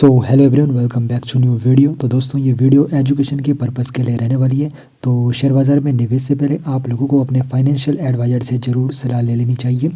So hello everyone, welcome back to new video. तो दोस्तों, ये वीडियो एजुकेशन के पर्पज़ के लिए रहने वाली है। तो शेयर बाज़ार में निवेश से पहले आप लोगों को अपने फाइनेंशियल एडवाइज़र से ज़रूर सलाह ले लेनी चाहिए।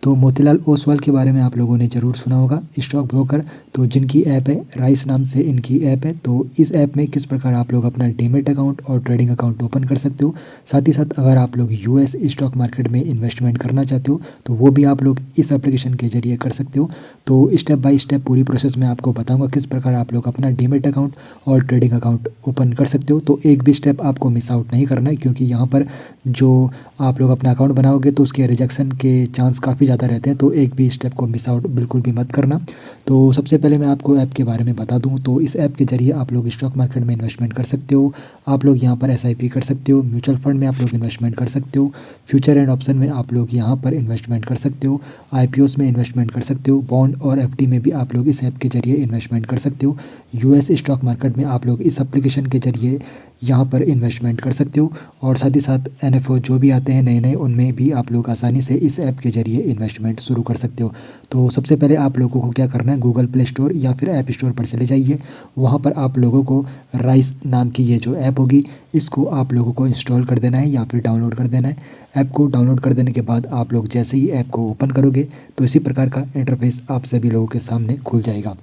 तो मोतीलाल ओसवाल के बारे में आप लोगों ने ज़रूर सुना होगा, स्टॉक ब्रोकर। तो जिनकी ऐप है राइस नाम से इनकी ऐप है। तो इस ऐप में किस प्रकार आप लोग अपना डीमैट अकाउंट और ट्रेडिंग अकाउंट ओपन कर सकते हो। साथ ही साथ अगर आप लोग यूएस स्टॉक मार्केट में इन्वेस्टमेंट करना चाहते हो तो वो भी आप लोग इस एप्लीकेशन के जरिए कर सकते हो। तो स्टेप बाय स्टेप पूरी प्रोसेस में आपको बताऊंगा किस प्रकार आप लोग अपना डीमैट अकाउंट और ट्रेडिंग अकाउंट ओपन कर सकते हो। तो एक भी स्टेप आपको मिस आउट नहीं करना है, क्योंकि यहाँ पर जो आप लोग अपना अकाउंट बनाओगे तो उसके रिजेक्शन के चांस काफ़ी ज़्यादा रहते हैं। तो एक भी स्टेप को मिस आउट बिल्कुल भी मत करना। तो सबसे पहले मैं आपको ऐप के बारे में बता दूं तो इस ऐप के जरिए आप लोग स्टॉक मार्केट में इन्वेस्टमेंट कर सकते हो। आप लोग यहाँ पर एसआईपी कर सकते हो, म्यूचुअल फंड में आप लोग इन्वेस्टमेंट कर सकते हो, फ्यूचर एंड ऑप्शन में आप लोग यहाँ पर इन्वेस्टमेंट कर सकते हो, आईपीओस में इन्वेस्टमेंट कर सकते हो, बॉन्ड और एफडी में भी आप लोग इस ऐप के जरिए इन्वेस्टमेंट कर सकते हो। यूएस स्टॉक मार्केट में आप लोग इस एप्लीकेशन के जरिए यहाँ पर इन्वेस्टमेंट कर सकते हो। और साथ ही साथ एनएफओ जो भी आते हैं नए नए, उनमें भी आप लोग आसानी से इस ऐप के जरिए इन्वेस्टमेंट शुरू कर सकते हो। तो सबसे पहले आप लोगों को क्या करना है, गूगल प्ले स्टोर या फिर ऐप स्टोर पर चले जाइए। वहाँ पर आप लोगों को राइस नाम की ये जो ऐप होगी इसको आप लोगों को इंस्टॉल कर देना है या फिर डाउनलोड कर देना है। ऐप को डाउनलोड कर देने के बाद आप लोग जैसे ही ऐप को ओपन करोगे तो इसी प्रकार का इंटरफेस आप सभी लोगों के सामने खुल जाएगा।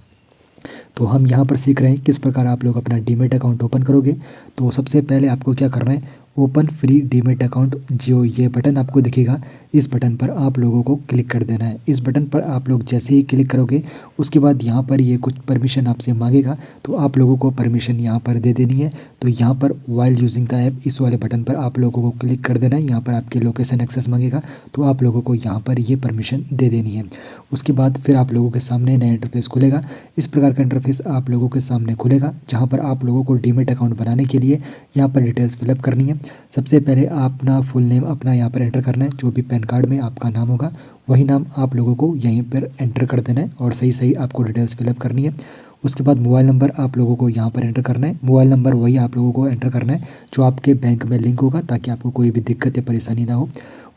तो हम यहाँ पर सीख रहे हैं किस प्रकार आप लोग अपना डीमैट अकाउंट ओपन करोगे। तो सबसे पहले आपको क्या करना है, ओपन फ्री डीमैट अकाउंट जो ये बटन आपको दिखेगा, इस बटन पर आप लोगों को क्लिक कर देना है। इस बटन पर आप लोग जैसे ही क्लिक करोगे उसके बाद यहाँ पर ये कुछ परमिशन आपसे मांगेगा, तो आप लोगों को परमिशन यहाँ पर दे देनी है। तो यहाँ पर वाइल यूजिंग द ऐप इस वाले बटन पर आप लोगों को क्लिक कर देना है। यहाँ पर आपके लोकेशन एक्सेस मांगेगा, तो आप लोगों को यहाँ पर ये परमिशन दे देनी है। उसके बाद फिर आप लोगों के सामने नया इंटरफेस खुलेगा। इस प्रकार का इंटरफेस आप लोगों के सामने खुलेगा, जहाँ पर आप लोगों को डीमैट अकाउंट बनाने के लिए यहाँ पर डिटेल्स फिलअप करनी है। सबसे पहले अपना फुल नेम अपना यहाँ पर एंटर करना है। जो भी पैन कार्ड में आपका नाम होगा वही नाम आप लोगों को यहीं पर एंटर कर देना है और सही सही आपको डिटेल्स फिलअप करनी है। उसके बाद मोबाइल नंबर आप लोगों को यहाँ पर एंटर करना है। मोबाइल नंबर वही आप लोगों को एंटर करना है जो आपके बैंक में लिंक होगा, ताकि आपको कोई भी दिक्कत या परेशानी ना हो।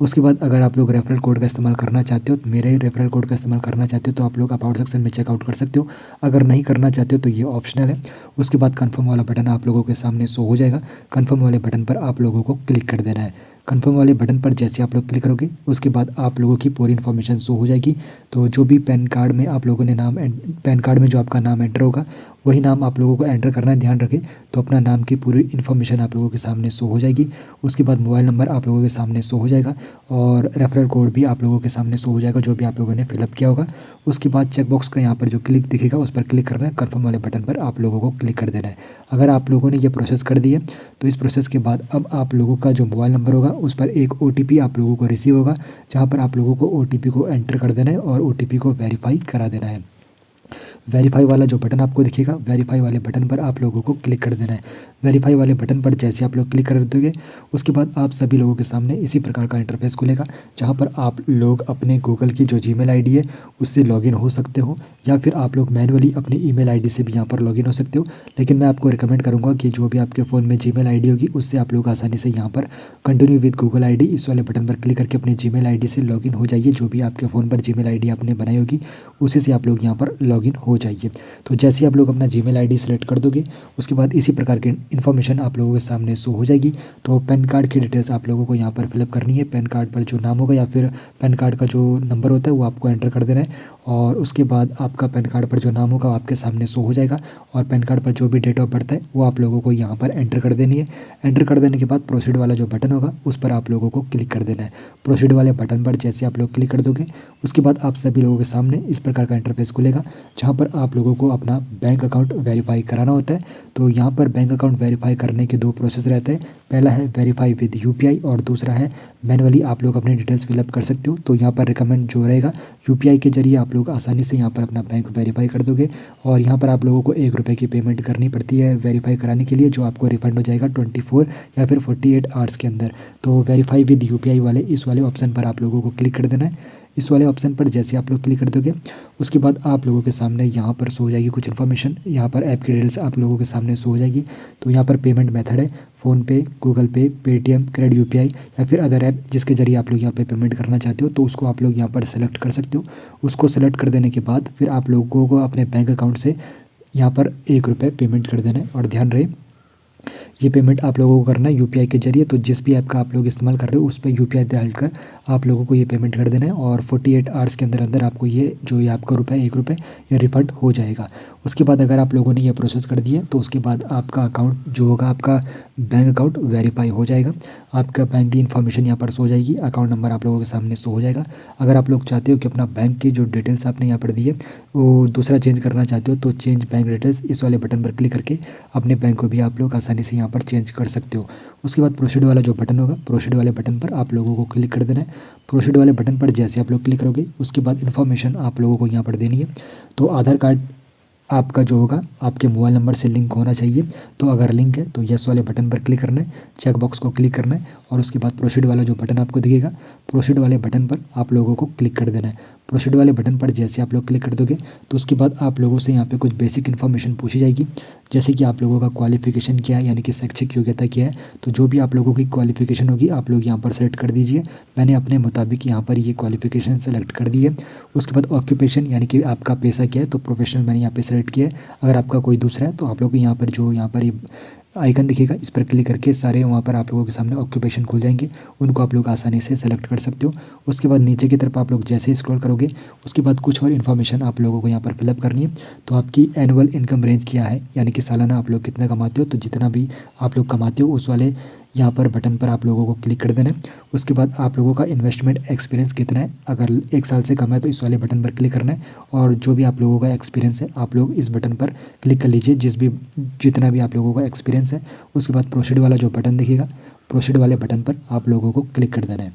उसके बाद अगर आप लोग रेफरल कोड का इस्तेमाल करना चाहते हो, तो मेरे रेफरल कोड का इस्तेमाल करना चाहते हो तो आप लोग अबाउट सेक्शन में चेकआउट कर सकते हो। अगर नहीं करना चाहते हो तो ये ऑप्शनल है। उसके बाद कन्फर्म वाला बटन आप लोगों के सामने शो हो जाएगा। कन्फर्म वाले बटन पर आप लोगों को क्लिक कर देना है। कन्फर्म वाले बटन पर जैसे आप लोग क्लिक करोगे उसके बाद आप लोगों की पूरी इन्फॉर्मेशन शो हो जाएगी। तो जो भी पैन कार्ड में आप लोगों ने पैन कार्ड में जो आपका नाम एंटर होगा वही नाम आप लोगों को एंटर करना है, ध्यान रखें। तो अपना नाम की पूरी इन्फॉर्मेशन आप लोगों के सामने शो हो जाएगी। उसके बाद मोबाइल नंबर आप लोगों के सामने शो हो जाएगा और रेफरल कोड भी आप लोगों के सामने शो हो जाएगा जो भी आप लोगों ने फिलअप किया होगा। उसके बाद चेकबॉक्स का यहाँ पर जो क्लिक दिखेगा उस पर क्लिक करना है। कन्फर्म वाले बटन पर आप लोगों को क्लिक कर देना है। अगर आप लोगों ने ये प्रोसेस कर दी है तो इस प्रोसेस के बाद अब आप लोगों का जो मोबाइल नंबर होगा उस पर एक ओटीपी आप लोगों को रिसीव होगा, जहाँ पर आप लोगों को ओटीपी को एंटर कर देना है और ओटीपी को वेरीफाई करा देना है। वेरीफाई वाला जो बटन आपको दिखेगा, वेरीफाई वाले बटन पर आप लोगों को क्लिक कर देना है। वेरीफाई वाले बटन पर जैसे आप लोग क्लिक कर दोगे उसके बाद आप सभी लोगों के सामने इसी प्रकार का इंटरफेस खुलेगा, जहां पर आप लोग अपने गूगल की जो जीमेल आईडी है उससे लॉगिन हो सकते हो, या फिर आप लोग मैनुअली अपनी ईमेल आईडी से भी यहाँ पर लॉगिन हो सकते हो। लेकिन मैं आपको रिकमेंड करूँगा कि जो भी आपके फ़ोन में जीमेल आईडी होगी उससे आप लोग आसानी से यहाँ पर कंटिन्यू विद गूगल आईडी इस वाले बटन पर क्लिक करके अपनी जीमेल आईडी से लॉगिन हो जाइए। जो भी आपके फ़ोन पर जीमेल आईडी आपने बनाई होगी उसी से आप लोग यहाँ पर लॉगिन हो जाइए। तो जैसे आप लोग अपना जीमेल आईडी सेलेक्ट कर दोगे उसके बाद इसी प्रकार की इन्फॉर्मेशन आप लोगों के सामने शो हो जाएगी। तो पैन कार्ड की डिटेल्स आप लोगों को यहाँ पर फिलअप करनी है। पैन कार्ड पर जो नाम होगा या फिर पैन कार्ड का जो नंबर होता है वो आपको एंटर कर देना है और उसके बाद आपका पैन कार्ड पर जो नाम होगा आपके सामने शो हो जाएगा और पैन कार्ड पर जो भी डेट ऑफ बर्थ है वो आप लोगों को यहाँ पर एंटर कर देनी है। एंटर कर देने के बाद प्रोसीड वाला जो बटन होगा उस पर आप लोगों को क्लिक कर देना है। प्रोसीड वाले बटन पर जैसे आप लोग क्लिक कर दोगे उसके बाद आप सभी लोगों के सामने इस प्रकार का इंटरफेस खुलेगा, जहाँ पर आप लोगों को अपना बैंक अकाउंट वेरीफाई कराना होता है। तो यहाँ पर बैंक अकाउंट वेरीफाई करने के दो प्रोसेस रहते हैं। पहला है वेरीफाई विद यूपीआई और दूसरा है मैनुअली आप लोग अपने डिटेल्स फिलअप कर सकते हो। तो यहाँ पर रिकमेंड जो रहेगा यूपीआई के जरिए आप लोग आसानी से यहाँ पर अपना बैंक वेरीफाई कर दोगे और यहाँ पर आप लोगों को ₹1 की पेमेंट करनी पड़ती है वेरीफाई कराने के लिए, जो आपको रिफंड हो जाएगा 24 या फिर 48 आवर्स के अंदर। तो वेरीफाई विद यूपीआई वाले इस वाले ऑप्शन पर आप लोगों को क्लिक कर देना है। इस वाले ऑप्शन पर जैसे आप लोग क्लिक कर दोगे उसके बाद आप लोगों के सामने यहाँ पर शो हो जाएगी कुछ इन्फॉर्मेशन। यहाँ पर ऐप की डिटेल्स आप लोगों के सामने शो हो जाएगी। तो यहाँ पर पेमेंट मेथड है फ़ोनपे, गूगल पे, पेटीएम, क्रेडिट यूपीआई या फिर अदर ऐप जिसके जरिए आप लोग यहाँ पे पेमेंट करना चाहते हो तो उसको आप लोग यहाँ पर सेलेक्ट कर सकते हो। उसको सेलेक्ट कर देने के बाद फिर आप लोगों को अपने बैंक अकाउंट से यहाँ पर ₹1 पेमेंट कर देना है। और ध्यान रहे ये पेमेंट आप लोगों को करना है यूपीआई के जरिए। तो जिस भी ऐप का आप लोग इस्तेमाल कर रहे हो उस पर यूपीआई डालकर आप लोगों को ये पेमेंट कर देना है और 48 आवर्स के अंदर अंदर आपको ये जो ये आपका ₹1 ये रिफ़ंड हो जाएगा। उसके बाद अगर आप लोगों ने ये प्रोसेस कर दिया तो उसके बाद आपका अकाउंट जो होगा आपका बैंक अकाउंट वेरीफाई हो जाएगा। आपका बैंक की इन्फॉर्मेशन यहाँ पर शो हो जाएगी, अकाउंट नंबर आप लोगों के सामने शो हो जाएगा। अगर आप लोग चाहते हो कि अपना बैंक की जो डिटेल्स आपने यहाँ पर दी है वो दूसरा चेंज करना चाहते हो तो चेंज बैंक डिटेल्स इस वाले बटन पर क्लिक करके अपने बैंक को भी आप लोग आसानी से यहाँ पर चेंज कर सकते हो। उसके बाद प्रोसीड वाला जो बटन होगा, प्रोसीड वाले बटन पर आप लोगों को क्लिक कर देना है। प्रोसीड वाले बटन पर जैसे आप लोग क्लिक करोगे उसके बाद इन्फॉर्मेशन आप लोगों को यहाँ पर देनी है। तो आधार कार्ड आपका जो होगा आपके मोबाइल नंबर से लिंक होना चाहिए। तो अगर लिंक है तो यस वाले बटन पर क्लिक करना है, चेक बॉक्स को क्लिक करना है और उसके बाद प्रोसीड वाला जो बटन आपको दिखेगा प्रोसीड वाले बटन पर आप लोगों को क्लिक कर देना है। प्रोसीड वाले बटन पर जैसे आप लोग क्लिक कर दोगे तो उसके बाद आप लोगों से यहाँ पे कुछ बेसिक इन्फॉर्मेशन पूछी जाएगी, जैसे कि आप लोगों का क्वालिफिकेशन क्या है यानी कि शैक्षिक योग्यता क्या है। तो जो भी आप लोगों की क्वालिफिकेशन होगी आप लोग यहाँ पर सेलेक्ट कर दीजिए। मैंने अपने मुताबिक यहाँ पर ये क्वालिफिकेशन सेलेक्ट कर दी है। उसके बाद ऑक्यूपेशन यानी कि आपका पेशा क्या है, तो प्रोफेशनल मैंने यहाँ पे सेलेक्ट किया है। अगर आपका कोई दूसरा है तो आप लोग यहाँ पर जो यहाँ पर आइकन दिखेगा इस पर क्लिक करके सारे वहाँ पर आप लोगों के सामने ऑक्यूपेशन खुल जाएंगे, उनको आप लोग आसानी से सेलेक्ट कर सकते हो। उसके बाद नीचे की तरफ आप लोग जैसे ही स्क्रॉल करोगे उसके बाद कुछ और इन्फॉर्मेशन आप लोगों को यहाँ पर फिलअप करनी है। तो आपकी एनुअल इनकम रेंज क्या है यानी कि सालाना आप लोग कितना कमाते हो, तो जितना भी आप लोग कमाते हो उस वाले यहाँ पर बटन पर आप लोगों को क्लिक कर देना है। उसके बाद आप लोगों का इन्वेस्टमेंट एक्सपीरियंस कितना है, अगर 1 साल से कम है तो इस वाले बटन पर क्लिक करना है और जो भी आप लोगों का एक्सपीरियंस है आप लोग इस बटन पर क्लिक कर लीजिए, जितना भी आप लोगों का एक्सपीरियंस है। उसके बाद प्रोसीड वाला जो बटन दिखेगा प्रोसीड वाले बटन पर आप लोगों को क्लिक कर देना है।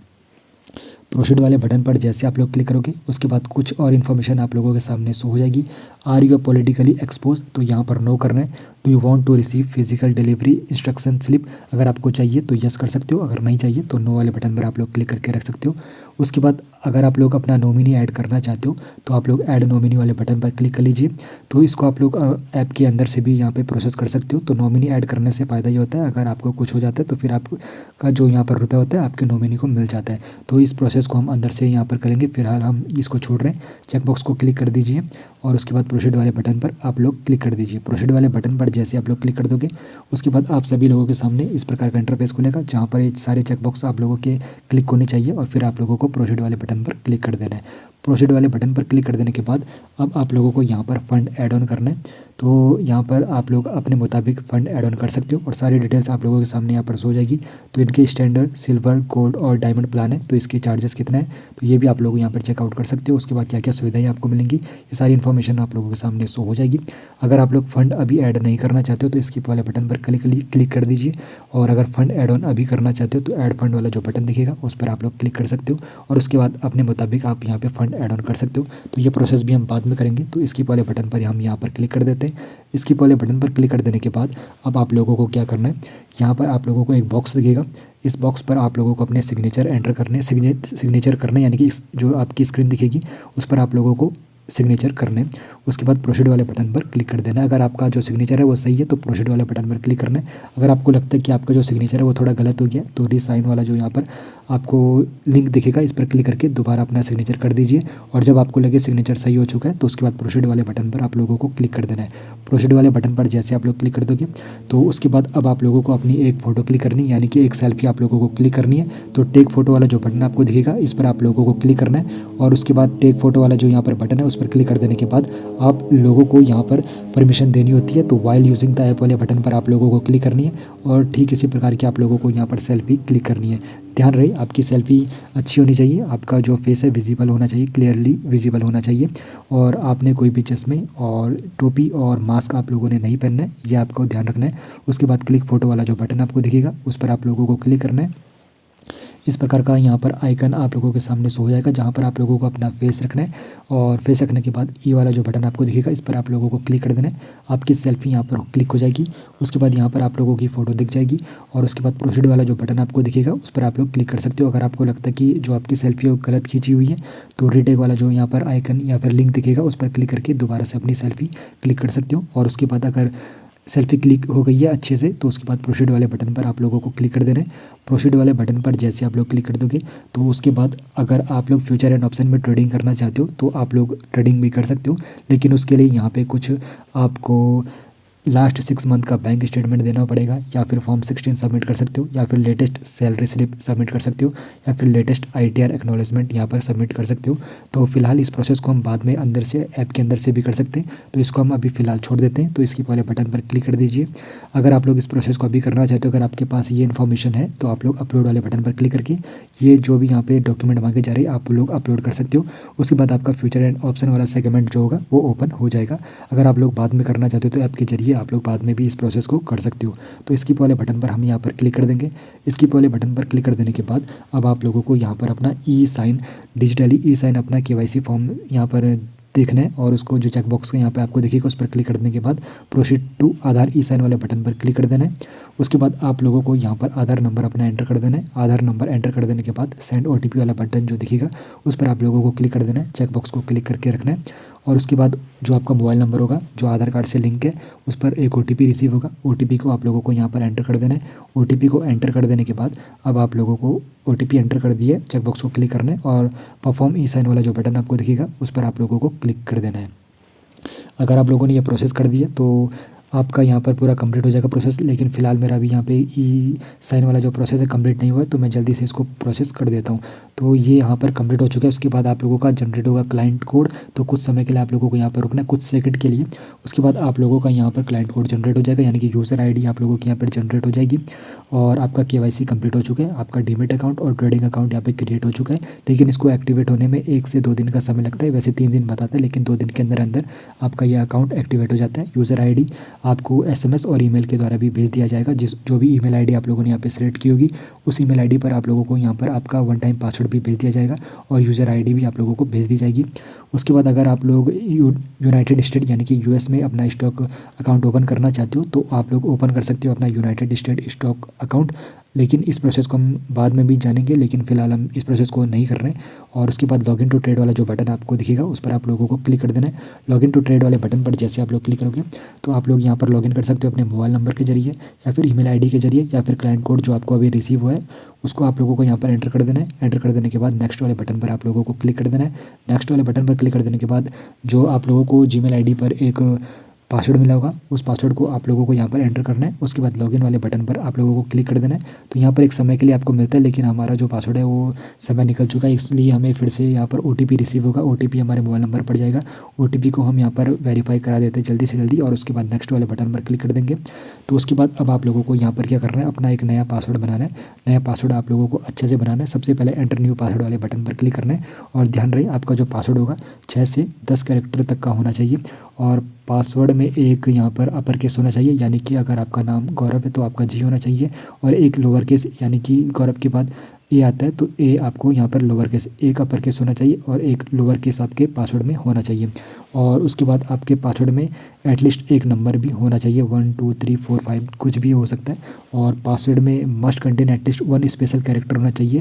प्रोसीड वाले बटन पर जैसे आप लोग क्लिक करोगे उसके बाद कुछ और इन्फॉर्मेशन आप लोगों के सामने शो हो जाएगी। आर यू पॉलिटिकली एक्सपोज, तो यहाँ पर नो करना है। Do you want to receive physical delivery instruction slip, अगर आपको चाहिए तो यस कर सकते हो, अगर नहीं चाहिए तो नो वाले बटन पर आप लोग क्लिक करके रख सकते हो। उसके बाद अगर आप लोग अपना नॉमिनी ऐड करना चाहते हो तो आप लोग ऐड नॉमिनी वाले बटन पर क्लिक कर लीजिए। तो इसको आप लोग ऐप के अंदर से भी यहाँ पे प्रोसेस कर सकते हो। तो नॉमिनी ऐड करने से फ़ायदा ये होता है अगर आपको कुछ हो जाता है तो फिर आपका जो यहाँ पर रुपये होता है आपके नॉमिनी को मिल जाता है। तो इस प्रोसेस को हम अंदर से यहाँ पर करेंगे, फिलहाल हम इसको छोड़ रहे हैं। चेक बॉक्स को क्लिक कर दीजिए और उसके बाद प्रोसीड वाले बटन पर आप लोग क्लिक कर दीजिए। प्रोसीड वाले बटन पर जैसे आप लोग क्लिक कर दोगे उसके बाद आप सभी लोगों के सामने इस प्रकार का इंटरफेस खुलेगा जहाँ पर ये सारे चेक बॉक्स आप लोगों के क्लिक होने चाहिए और फिर आप लोगों को प्रोसीड वाले बटन पर क्लिक कर देना है। प्रोसीड वाले बटन पर क्लिक कर देने के बाद अब आप लोगों को यहाँ पर फंड ऐड ऑन करना है। तो यहाँ पर आप लोग अपने मुताबिक फ़ंड ऐड ऑन कर सकते हो और सारी डिटेल्स आप लोगों के सामने यहाँ पर शो हो जाएगी। तो इनके स्टैंडर्ड, सिल्वर, गोल्ड और डायमंड प्लान है, तो इसके चार्जेस कितना है तो ये भी आप लोग यहाँ पर चेकआउट कर सकते हो। उसके बाद क्या क्या सुविधाएं आपको मिलेंगी ये सारी इन्फॉर्मेशन आप लोगों के सामने शो हो जाएगी। अगर आप लोग फ़ंड अभी ऐड नहीं करना चाहते हो तो स्किप वाले बटन पर क्लिक कर दीजिए और अगर फ़ंड ऐड ऑन अभी करना चाहते हो तो ऐड फंड वाला जो बटन दिखेगा उस पर आप लोग क्लिक कर सकते हो और उसके बाद अपने मुताबिक आप यहाँ पे फ़ंड ऐड ऑन कर सकते हो। तो ये प्रोसेस भी हम बाद में करेंगे। तो स्किप वाले बटन पर हम यहाँ पर क्लिक कर देते हैं। स्किप वाले बटन पर क्लिक कर देने के बाद अब आप लोगों को क्या करना है, यहाँ पर आप लोगों को एक बॉक्स दिखेगा, इस बॉक्स पर आप लोगों को अपने सिग्नेचर एंटर करने सिग्नेचर करने यानी कि जो आपकी स्क्रीन दिखेगी उस पर आप लोगों को सिग्नेचर करने। उसके बाद प्रोसीड वाले बटन पर क्लिक कर देना है। अगर आपका जो सिग्नेचर है वो सही है तो प्रोसीड वाले बटन पर क्लिक करना है। अगर आपको लगता है कि आपका जो सिग्नेचर है वो थोड़ा गलत हो गया तो रीसाइन वाला जो यहाँ पर आपको लिंक दिखेगा इस पर क्लिक करके दोबारा अपना सिग्नेचर कर दीजिए और जब आपको लगे सिग्नेचर सही हो चुका है तो उसके बाद प्रोसीड वाले बटन पर आप लोगों को क्लिक कर देना है। प्रोसीड वाले बटन पर जैसे आप लोग क्लिक कर दोगे तो उसके बाद अब आप लोगों को अपनी एक फ़ोटो क्लिक करनी है यानी कि एक सेल्फी आप लोगों को क्लिक करनी है। तो टेक फोटो वाला जो बटन आपको दिखेगा इस पर आप लोगों को क्लिक करना है और उसके बाद टेक फोटो वाला जो यहाँ पर बटन है उस पर क्लिक कर देने के बाद आप लोगों को यहाँ पर परमिशन देनी होती है। तो वाइल यूजिंग द ऐप वाले बटन पर आप लोगों को क्लिक करनी है और ठीक इसी प्रकार की आप लोगों को यहाँ पर सेल्फी क्लिक करनी है। ध्यान रहे आपकी सेल्फी अच्छी होनी चाहिए, आपका जो फेस है विजिबल होना चाहिए, क्लियरली विजिबल होना चाहिए और आपने कोई भी चश्मे और टोपी और मास्क आप लोगों ने नहीं पहनना है, ये आपको ध्यान रखना है। उसके बाद क्लिक फ़ोटो वाला जो बटन आपको दिखेगा उस पर आप लोगों को क्लिक करना है। इस प्रकार का यहाँ पर आइकन आप लोगों के सामने शो हो जाएगा जहाँ पर आप लोगों को अपना फेस रखना है और फेस रखने के बाद ये वाला जो बटन आपको दिखेगा इस पर आप लोगों को क्लिक कर देना है। आपकी सेल्फी यहाँ पर क्लिक हो जाएगी, उसके बाद यहाँ पर आप लोगों की फ़ोटो दिख जाएगी और उसके बाद प्रोसीड वाला जो बटन आपको दिखेगा उस पर आप लोग क्लिक कर सकते हो। अगर आपको लगता है कि जो आपकी सेल्फी है वो गलत खींची हुई है तो रीटेक वाला जो यहाँ पर आइकन या फिर लिंक दिखेगा उस पर क्लिक करके दोबारा से अपनी सेल्फी क्लिक कर सकते हो और उसके बाद अगर सेल्फी क्लिक हो गई है अच्छे से, तो उसके बाद प्रोसीड वाले बटन पर आप लोगों को क्लिक कर देना है। प्रोसीड वाले बटन पर जैसे आप लोग क्लिक कर दोगे तो उसके बाद अगर आप लोग फ्यूचर एंड ऑप्शन में ट्रेडिंग करना चाहते हो तो आप लोग ट्रेडिंग भी कर सकते हो, लेकिन उसके लिए यहाँ पे कुछ आपको लास्ट 6 मंथ का बैंक स्टेटमेंट देना पड़ेगा, या फिर फॉर्म 16 सबमिट कर सकते हो, या फिर लेटेस्ट सैलरी स्लिप सबमिट कर सकते हो, या फिर लेटेस्ट ITR एक्नॉलेजमेंट यहाँ पर सबमिट कर सकते हो। तो फिलहाल इस प्रोसेस को हम बाद में अंदर से ऐप के अंदर से भी कर सकते हैं, तो इसको हम अभी फ़िलहाल छोड़ देते हैं। तो इसके वाले बटन पर क्लिक कर दीजिए। अगर आप लोग इस प्रोसेस को अभी करना चाहते हो, अगर आपके पास ये इन्फॉर्मेशन है, तो आप लोग अपलोड वाले बटन पर क्लिक करके ये जो भी यहाँ पे डॉक्यूमेंट मांगे जा रही है आप लोग अपलोड कर सकते हो। उसके बाद आपका फ्यूचर एंड ऑप्शन वाला सेगमेंट जो होगा वो ओपन हो जाएगा। अगर आप लोग बाद में करना चाहते हो तो ऐप के जरिए आप लोग बाद में भी इस प्रोसेस को कर सकते हो। तो स्किप वाले बटन पर हम यहाँ पर क्लिक कर देंगे। स्किप वाले बटन पर क्लिक कर देने के बाद अब आप लोगों को यहाँ पर अपना ई-साइन, डिजिटली ई-साइन अपना KYC फॉर्म यहाँ पर देखना है, और उसको जो चेक बॉक्स का यहाँ पे आपको दिखेगा उस पर क्लिक करने के बाद प्रोसीड टू आधार ई-साइन वाले बटन पर क्लिक कर देना है। उसके बाद आप लोगों को यहाँ पर आधार नंबर अपना एंटर कर देना है। आधार नंबर एंटर कर देने के बाद सेंड OTP वाला बटन जो दिखेगा उस पर आप लोगों को क्लिक कर देना है। चेक बॉक्स को क्लिक करके रखना है, और उसके बाद जो आपका मोबाइल नंबर होगा जो आधार कार्ड से लिंक है उस पर एक OTP रिसीव होगा। OTP को आप लोगों को यहाँ पर एंटर कर देना है। OTP को एंटर कर देने के बाद अब आप लोगों को OTP एंटर कर दिए, चेक बॉक्स को क्लिक करना है और परफॉर्म ई-साइन वाला जो बटन आपको दिखेगा उस पर आप लोगों को क्लिक कर देना है। अगर आप लोगों ने ये प्रोसेस कर दिया तो आपका यहाँ पर पूरा कंप्लीट हो जाएगा प्रोसेस, लेकिन फ़िलहाल मेरा अभी यहाँ पे ई-साइन वाला जो प्रोसेस है कंप्लीट नहीं हुआ है, तो मैं जल्दी से इसको प्रोसेस कर देता हूँ। तो ये यहाँ पर कंप्लीट हो चुका है। उसके बाद आप लोगों का जनरेट होगा क्लाइंट कोड, तो कुछ समय के लिए आप लोगों को यहाँ पर रुकना है, कुछ सेकंड के लिए। उसके बाद आप लोगों का यहाँ पर क्लाइंट कोड जनरेट हो जाएगा, यानी कि यूज़र ID आप लोगों की यहाँ पर जनरेट हो जाएगी, और आपका KYC कंप्लीट हो चुका है। आपका डीमेट अकाउंट और ट्रेडिंग अकाउंट यहाँ पे क्रिएट हो चुका है, लेकिन इसको एक्टिवेट होने में 1 से 2 दिन का समय लगता है। वैसे 3 दिन बताता है, लेकिन 2 दिन के अंदर अंदर आपका ये अकाउंट एक्टिवेट हो जाता है। यूज़र ID आपको SMS और ईमेल के द्वारा भी भेज दिया जाएगा। जो भी ईमेल ID आप लोगों ने यहाँ पे सिलेक्ट की होगी उस ईमेल ID पर आप लोगों को यहाँ पर आपका 1 टाइम पासवर्ड भी भेज दिया जाएगा, और यूज़र ID भी आप लोगों को भेज दी जाएगी। उसके बाद अगर आप लोग यूनाइटेड स्टेट यानी कि US में अपना स्टॉक अकाउंट ओपन करना चाहते हो तो आप लोग ओपन कर सकते हो अपना यूनाइटेड स्टेट स्टॉक अकाउंट, लेकिन इस प्रोसेस को हम बाद में भी जानेंगे, लेकिन फ़िलहाल हम इस प्रोसेस को नहीं कर रहे हैं। और उसके बाद लॉगिन टू ट्रेड वाला जो बटन आपको दिखेगा उस पर आप लोगों को क्लिक कर देना है। लॉगिन टू ट्रेड वाले बटन पर जैसे आप लोग क्लिक करोगे तो आप लोग यहाँ पर लॉगिन कर सकते हो अपने मोबाइल नंबर के जरिए, या फिर ईमेल ID के जरिए, या फिर क्लाइंट कोड जो आपको अभी रिसीव हुआ है उसको आप लोगों को यहाँ पर एंटर कर देना है। एंटर कर देने के बाद नेक्स्ट वाले बटन पर आप लोगों को क्लिक कर देना है। नेक्स्ट वाले बटन पर क्लिक कर देने के बाद जो आप लोगों को Gmail ID पर एक पासवर्ड मिला होगा उस पासवर्ड को आप लोगों को यहाँ पर एंटर करना है। उसके बाद लॉगिन वाले बटन पर आप लोगों को क्लिक कर देना है। तो यहाँ पर एक समय के लिए आपको मिलता है, लेकिन हमारा जो पासवर्ड है वो समय निकल चुका है, इसलिए हमें फिर से यहाँ पर OTP रिसीव होगा। OTP हमारे मोबाइल नंबर पर जाएगा। OTP को हम यहाँ पर वेरीफाई करा देते हैं जल्दी से जल्दी, और उसके बाद नेक्स्ट वाले बटन पर क्लिक कर देंगे। तो उसके बाद अब आप लोगों को यहाँ पर क्या करना है, अपना एक नया पासवर्ड बनाना है। नया पासवर्ड आप लोगों को अच्छे से बनाना है। सबसे पहले एंटर न्यू पासवर्ड वाले बटन पर क्लिक करना है, और ध्यान रहे आपका जो पासवर्ड होगा 6 से 10 कैरेक्टर तक का होना चाहिए, और पासवर्ड में एक यहाँ पर अपर केस होना चाहिए, यानी कि अगर आपका नाम गौरव है तो आपका G होना चाहिए, और एक लोअर केस यानी कि गौरव के बाद A आता है तो A आपको यहाँ पर लोअर केस, एक अपर केस होना चाहिए और एक लोअर केस आपके पासवर्ड में होना चाहिए। और उसके बाद आपके पासवर्ड में एटलीस्ट एक नंबर भी होना चाहिए, 1 2 3 4 5 कुछ भी हो सकता है। और पासवर्ड में must contain at least 1 special character होना चाहिए,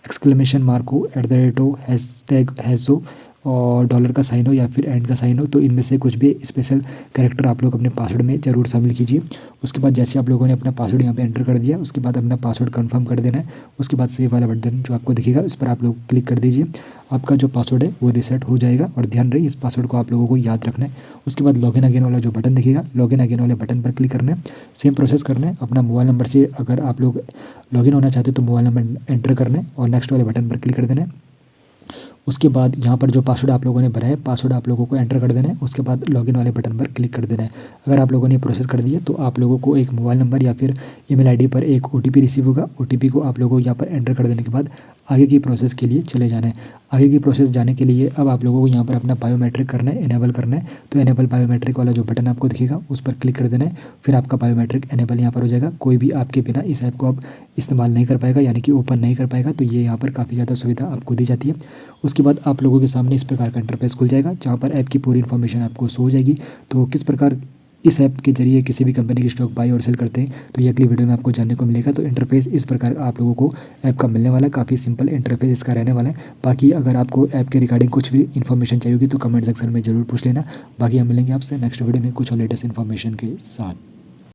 एक्सक्लेमेशन मार्क हो, @ हो, हैशटैग हो, और डॉलर का साइन हो, या फिर एंड का साइन हो। तो इनमें से कुछ भी स्पेशल कैरेक्टर आप लोग अपने पासवर्ड में ज़रूर शामिल कीजिए। उसके बाद जैसे आप लोगों ने अपना पासवर्ड यहाँ पे एंटर कर दिया उसके बाद अपना पासवर्ड कंफर्म कर देना है। उसके बाद सेव वाला बटन जो आपको दिखेगा उस पर आप लोग क्लिक कर दीजिए। आपका जो पासवर्ड है वो रीसेट हो जाएगा, और ध्यान रहे इस पासवर्ड को आप लोगों को याद रखना है। उसके बाद लॉगिन अगेन वाला जो बटन दिखेगा, लॉगिन अगेन वाले बटन पर क्लिक करना है। सेम प्रोसेस करना है, अपना मोबाइल नंबर से अगर आप लोग लॉगिन होना चाहते हो तो मोबाइल नंबर एंटर करना है, और नेक्स्ट वाले बटन पर क्लिक कर देना है। उसके बाद यहाँ पर जो पासवर्ड आप लोगों ने भरा है पासवर्ड आप लोगों को एंटर कर देना है। उसके बाद लॉगिन वाले बटन पर क्लिक कर देना है। अगर आप लोगों ने प्रोसेस कर दिया तो आप लोगों को एक मोबाइल नंबर या फिर ईमेल ID पर एक OTP रिसीव होगा। OTP को आप लोगों को यहाँ पर एंटर कर देने के बाद आगे की प्रोसेस के लिए चले जाना है। आगे की प्रोसेस जाने के लिए अब आप लोगों को यहाँ पर अपना बायोमेट्रिक करना है, इनेबल करना है। तो इनेबल बायोमेट्रिक वाला जो बटन आपको दिखेगा उस पर क्लिक कर देना है, फिर आपका बायोमेट्रिक इनेबल यहाँ पर हो जाएगा। कोई भी आपके बिना इस ऐप को अब इस्तेमाल नहीं कर पाएगा, यानी कि ओपन नहीं कर पाएगा। तो ये यहाँ पर काफ़ी ज़्यादा सुविधा आपको दी जाती है। उसके बाद आप लोगों के सामने इस प्रकार का इंटरफेस खुल जाएगा, जहाँ पर ऐप की पूरी इन्फॉर्मेशन आपको शो हो जाएगी। तो किस प्रकार इस ऐप के जरिए किसी भी कंपनी की स्टॉक बाई और सेल करते हैं तो ये अगली वीडियो में आपको जानने को मिलेगा। तो इंटरफेस इस प्रकार आप लोगों को ऐप का मिलने वाला है, काफ़ी सिंपल इंटरफेस इसका रहने वाला है। बाकी अगर आपको ऐप के रिगार्डिंग कुछ भी इन्फॉर्मेशन चाहिए होगी तो कमेंट सेक्शन में ज़रूर पूछ लेना। बाकी हम मिलेंगे आपसे नेक्स्ट वीडियो में कुछ और लेटेस्ट इन्फॉर्मेशन के साथ।